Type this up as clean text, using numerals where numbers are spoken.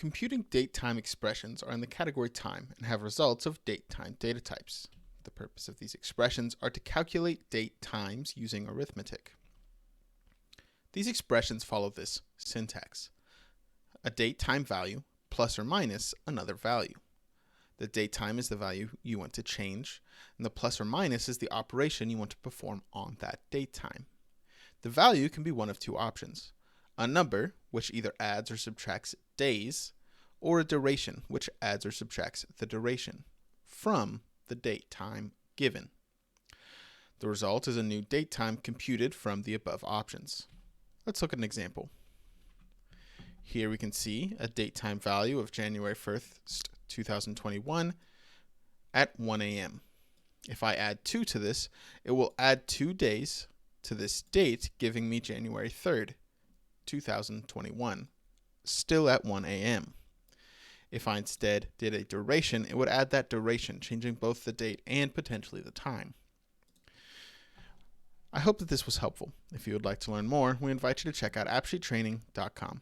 Computing date-time expressions are in the category time and have results of date-time data types. The purpose of these expressions are to calculate date times using arithmetic. These expressions follow this syntax: a date time value plus or minus another value. The date time is the value you want to change, and the plus or minus is the operation you want to perform on that date time. The value can be one of two options: a number, which either adds or subtracts days, or a duration, which adds or subtracts the duration from the date time given. The result is a new date time computed from the above options. Let's look at an example. Here we can see a date time value of January 1st, 2021 at 1 a.m. If I add 2 to this, it will add 2 days to this date, giving me January 3rd, 2021, still at 1 a.m. If I instead did a duration, it would add that duration, changing both the date and potentially the time. I hope that this was helpful. If you would like to learn more, we invite you to check out AppSheetTraining.com.